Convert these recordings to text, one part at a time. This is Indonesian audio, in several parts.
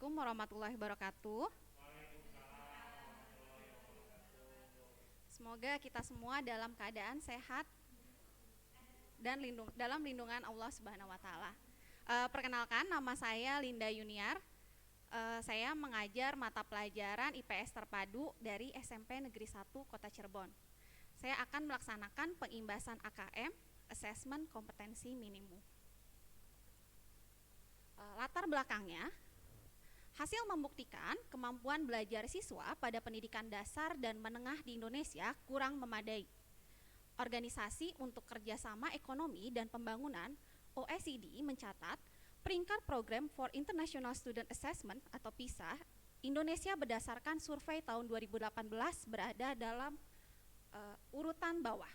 Assalamualaikum warahmatullahi wabarakatuh. Semoga kita semua dalam keadaan sehat dan dalam lindungan Allah Subhanahu wa taala. Perkenalkan, nama saya Linda Yuniar. Saya mengajar mata pelajaran IPS terpadu dari SMP Negeri 1 Kota Cirebon. Saya akan melaksanakan pengimbasan AKM, Assessment Kompetensi Minimum. Latar belakangnya, hasil membuktikan kemampuan belajar siswa pada pendidikan dasar dan menengah di Indonesia kurang memadai. Organisasi untuk Kerjasama Ekonomi dan Pembangunan (OECD) mencatat peringkat Program for International Student Assessment atau PISA Indonesia berdasarkan survei tahun 2018 berada dalam urutan bawah.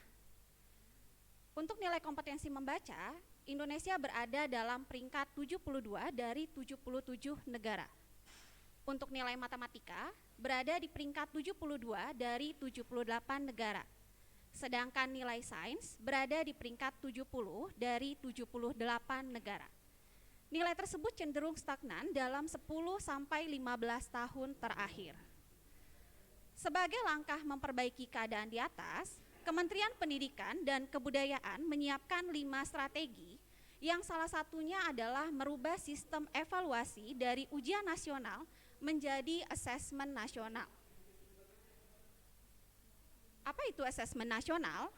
Untuk nilai kompetensi membaca, Indonesia berada dalam peringkat 72 dari 77 negara. Untuk nilai matematika, berada di peringkat 72 dari 78 negara. Sedangkan nilai sains berada di peringkat 70 dari 78 negara. Nilai tersebut cenderung stagnan dalam 10-15 tahun terakhir. Sebagai langkah memperbaiki keadaan di atas, Kementerian Pendidikan dan Kebudayaan menyiapkan 5 strategi yang salah satunya adalah merubah sistem evaluasi dari ujian nasional menjadi asesmen nasional. Apa itu asesmen nasional?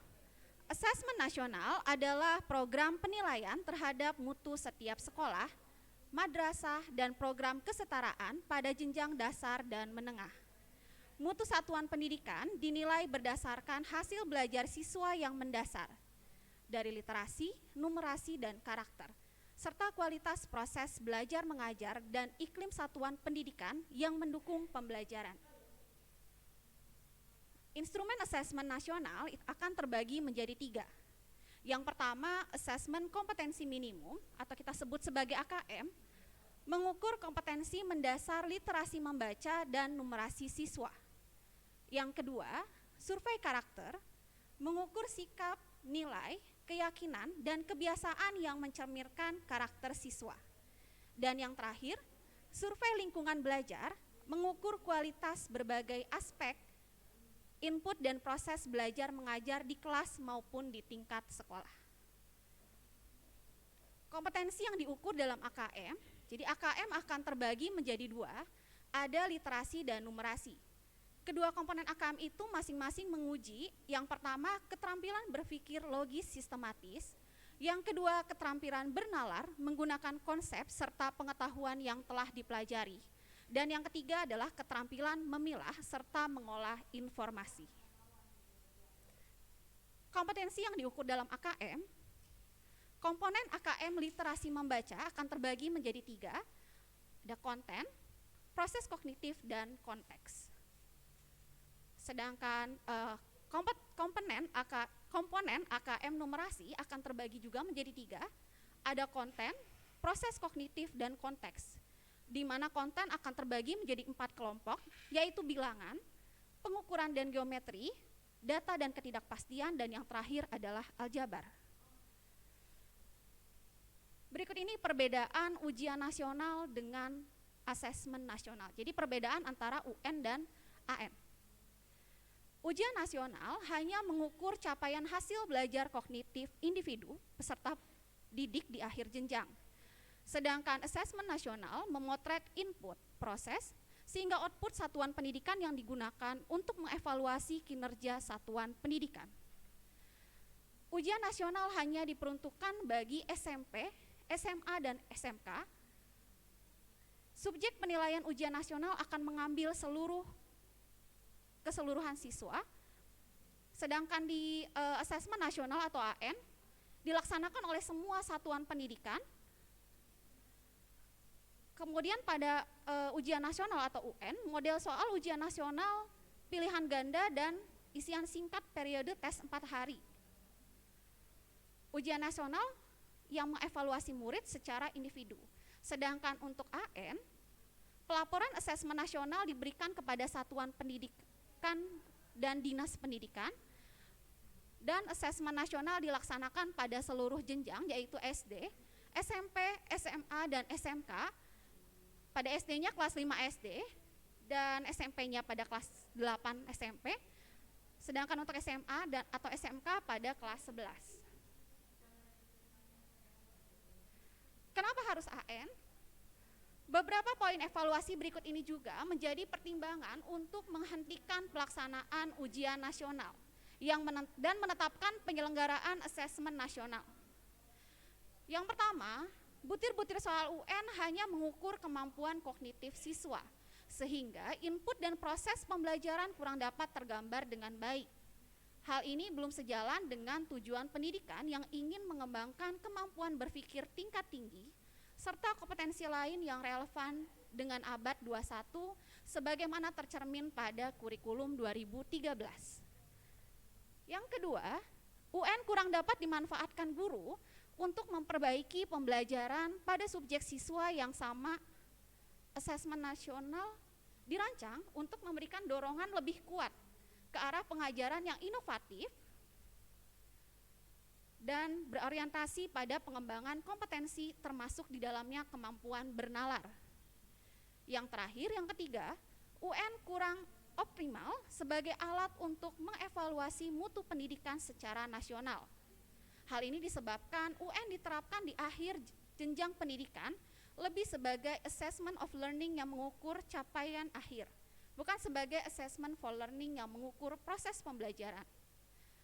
Asesmen nasional adalah program penilaian terhadap mutu setiap sekolah, madrasah, dan program kesetaraan pada jenjang dasar dan menengah. Mutu satuan pendidikan dinilai berdasarkan hasil belajar siswa yang mendasar dari literasi, numerasi, dan karakter, serta kualitas proses belajar mengajar dan iklim satuan pendidikan yang mendukung pembelajaran. Instrumen asesmen nasional akan terbagi menjadi 3. Yang pertama, asesmen kompetensi minimum atau kita sebut sebagai AKM, mengukur kompetensi mendasar literasi membaca dan numerasi siswa. Yang kedua, survei karakter, mengukur sikap, nilai, keyakinan, dan kebiasaan yang mencerminkan karakter siswa. Dan yang terakhir, survei lingkungan belajar, mengukur kualitas berbagai aspek, input dan proses belajar mengajar di kelas maupun di tingkat sekolah. Kompetensi yang diukur dalam AKM, jadi AKM akan terbagi menjadi 2, ada literasi dan numerasi. Kedua komponen AKM itu masing-masing menguji, yang pertama keterampilan berpikir logis sistematis, yang kedua keterampilan bernalar menggunakan konsep serta pengetahuan yang telah dipelajari, dan yang ketiga adalah keterampilan memilah serta mengolah informasi. Kompetensi yang diukur dalam AKM, komponen AKM literasi membaca akan terbagi menjadi 3, ada konten, proses kognitif, dan konteks. Sedangkan komponen AKM numerasi akan terbagi juga menjadi 3, ada konten, proses kognitif, dan konteks, di mana konten akan terbagi menjadi 4 kelompok, yaitu bilangan, pengukuran dan geometri, data dan ketidakpastian, dan yang terakhir adalah aljabar. Berikut ini perbedaan ujian nasional dengan asesmen nasional. Jadi perbedaan antara UN dan AN. Ujian nasional hanya mengukur capaian hasil belajar kognitif individu peserta didik di akhir jenjang. Sedangkan asesmen nasional memotret input, proses, sehingga output satuan pendidikan yang digunakan untuk mengevaluasi kinerja satuan pendidikan. Ujian nasional hanya diperuntukkan bagi SMP, SMA, dan SMK. Subjek penilaian ujian nasional akan mengambil keseluruhan siswa, sedangkan di asesmen nasional atau AN dilaksanakan oleh semua satuan pendidikan. Kemudian pada ujian nasional atau UN, model soal ujian nasional pilihan ganda dan isian singkat periode tes 4 hari. Ujian nasional yang mengevaluasi murid secara individu. Sedangkan untuk AN, pelaporan asesmen nasional diberikan kepada satuan pendidikan dan dinas pendidikan, dan asesmen nasional dilaksanakan pada seluruh jenjang yaitu SD, SMP, SMA, dan SMK pada SD-nya kelas 5 SD dan SMP-nya pada kelas 8 SMP, sedangkan untuk SMA dan atau SMK pada kelas 11. Kenapa harus AN? Beberapa poin evaluasi berikut ini juga menjadi pertimbangan untuk menghentikan pelaksanaan ujian nasional dan menetapkan penyelenggaraan asesmen nasional. Yang pertama, butir-butir soal UN hanya mengukur kemampuan kognitif siswa, sehingga input dan proses pembelajaran kurang dapat tergambar dengan baik. Hal ini belum sejalan dengan tujuan pendidikan yang ingin mengembangkan kemampuan berpikir tingkat tinggi, serta kompetensi lain yang relevan dengan abad 21 sebagaimana tercermin pada kurikulum 2013. Yang kedua, UN kurang dapat dimanfaatkan guru untuk memperbaiki pembelajaran pada subjek siswa yang sama. Asesmen nasional dirancang untuk memberikan dorongan lebih kuat ke arah pengajaran yang inovatif dan berorientasi pada pengembangan kompetensi termasuk di dalamnya kemampuan bernalar. Yang terakhir, yang ketiga, UN kurang optimal sebagai alat untuk mengevaluasi mutu pendidikan secara nasional. Hal ini disebabkan UN diterapkan di akhir jenjang pendidikan lebih sebagai assessment of learning yang mengukur capaian akhir, bukan sebagai assessment for learning yang mengukur proses pembelajaran.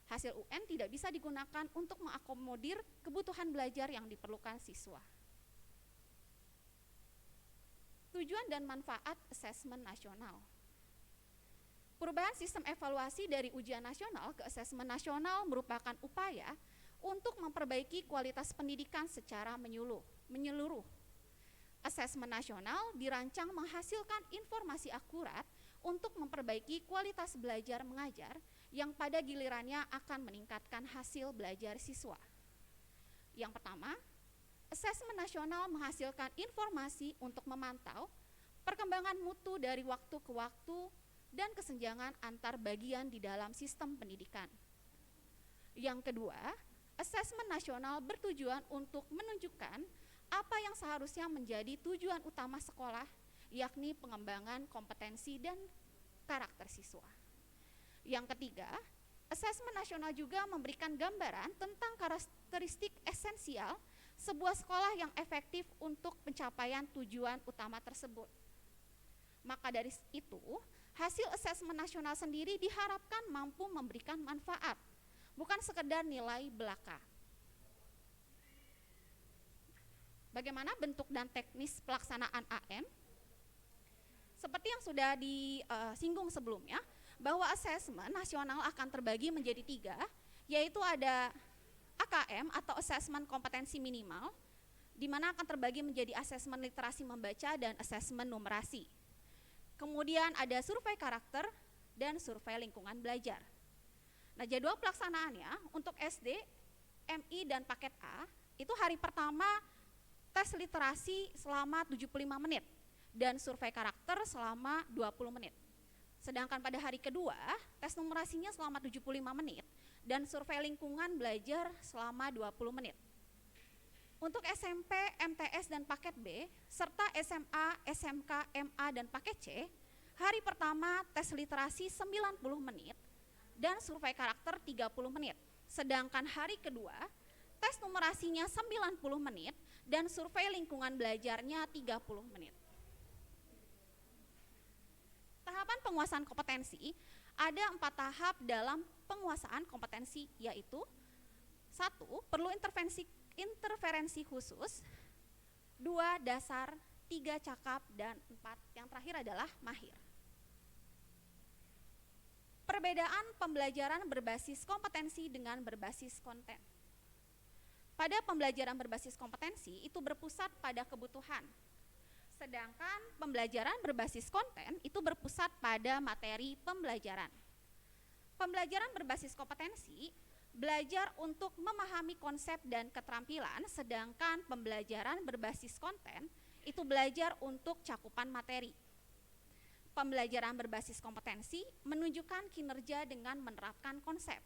Hasil UN tidak bisa digunakan untuk mengakomodir kebutuhan belajar yang diperlukan siswa. Tujuan dan manfaat asesmen nasional. Perubahan sistem evaluasi dari ujian nasional ke asesmen nasional merupakan upaya untuk memperbaiki kualitas pendidikan secara menyeluruh. Asesmen nasional dirancang menghasilkan informasi akurat untuk memperbaiki kualitas belajar mengajar yang pada gilirannya akan meningkatkan hasil belajar siswa. Yang pertama, asesmen nasional menghasilkan informasi untuk memantau perkembangan mutu dari waktu ke waktu dan kesenjangan antar bagian di dalam sistem pendidikan. Yang kedua, asesmen nasional bertujuan untuk menunjukkan apa yang seharusnya menjadi tujuan utama sekolah, yakni pengembangan kompetensi dan karakter siswa. Yang ketiga, asesmen nasional juga memberikan gambaran tentang karakteristik esensial sebuah sekolah yang efektif untuk pencapaian tujuan utama tersebut. Maka dari itu, hasil asesmen nasional sendiri diharapkan mampu memberikan manfaat, bukan sekedar nilai belaka. Bagaimana bentuk dan teknis pelaksanaan AN? Seperti yang sudah disinggung sebelumnya, bahwa asesmen nasional akan terbagi menjadi 3, yaitu ada AKM atau asesmen kompetensi minimal, di mana akan terbagi menjadi asesmen literasi membaca dan asesmen numerasi. Kemudian ada survei karakter dan survei lingkungan belajar. Nah, jadwal pelaksanaannya untuk SD, MI, dan paket A, itu hari pertama tes literasi selama 75 menit dan survei karakter selama 20 menit. Sedangkan pada hari kedua, tes numerasinya selama 75 menit dan survei lingkungan belajar selama 20 menit. Untuk SMP, MTS, dan paket B, serta SMA, SMK, MA, dan paket C, hari pertama tes literasi 90 menit dan survei karakter 30 menit. Sedangkan hari kedua, tes numerasinya 90 menit dan survei lingkungan belajarnya 30 menit. Tahapan penguasaan kompetensi, ada 4 tahap dalam penguasaan kompetensi, yaitu 1. Perlu interferensi khusus, 2. Dasar, 3. Cakap, dan 4. Yang terakhir adalah mahir. Perbedaan pembelajaran berbasis kompetensi dengan berbasis konten. Pada pembelajaran berbasis kompetensi itu berpusat pada kebutuhan, sedangkan pembelajaran berbasis konten itu berpusat pada materi pembelajaran. Pembelajaran berbasis kompetensi belajar untuk memahami konsep dan keterampilan, sedangkan pembelajaran berbasis konten itu belajar untuk cakupan materi. Pembelajaran berbasis kompetensi menunjukkan kinerja dengan menerapkan konsep,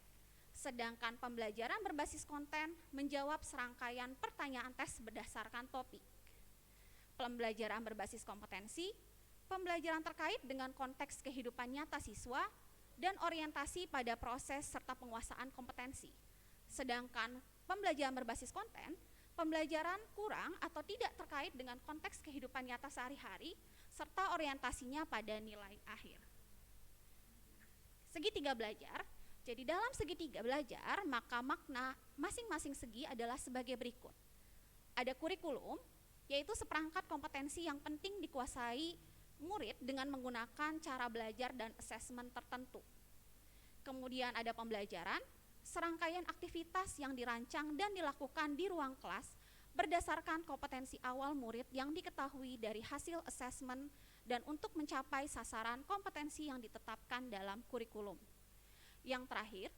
sedangkan pembelajaran berbasis konten menjawab serangkaian pertanyaan tes berdasarkan topik. pembelajaran berbasis kompetensi, pembelajaran terkait dengan konteks kehidupan nyata siswa, dan orientasi pada proses serta penguasaan kompetensi. Sedangkan pembelajaran berbasis konten, pembelajaran kurang atau tidak terkait dengan konteks kehidupan nyata sehari-hari, serta orientasinya pada nilai akhir. Segitiga belajar. Jadi dalam segitiga belajar, maka makna masing-masing segi adalah sebagai berikut. Ada kurikulum, yaitu seperangkat kompetensi yang penting dikuasai murid dengan menggunakan cara belajar dan asesmen tertentu. Kemudian ada pembelajaran, serangkaian aktivitas yang dirancang dan dilakukan di ruang kelas berdasarkan kompetensi awal murid yang diketahui dari hasil asesmen dan untuk mencapai sasaran kompetensi yang ditetapkan dalam kurikulum. Yang terakhir,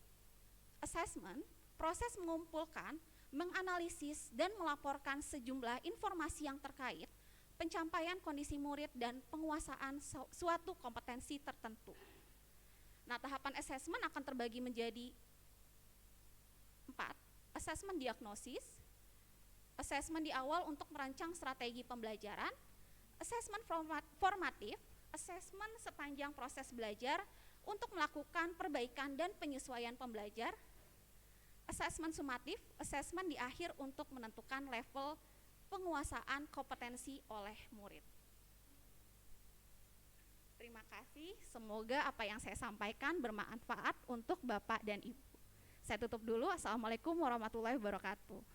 asesmen, proses mengumpulkan, menganalisis, dan melaporkan sejumlah informasi yang terkait pencapaian kondisi murid dan penguasaan suatu kompetensi tertentu. Nah, tahapan asesmen akan terbagi menjadi 4. Asesmen diagnosis, asesmen di awal untuk merancang strategi pembelajaran, asesmen formatif, asesmen sepanjang proses belajar untuk melakukan perbaikan dan penyesuaian pembelajar, asesmen sumatif, asesmen di akhir untuk menentukan level penguasaan kompetensi oleh murid. Terima kasih, semoga apa yang saya sampaikan bermanfaat untuk Bapak dan Ibu. Saya tutup dulu. Assalamualaikum warahmatullahi wabarakatuh.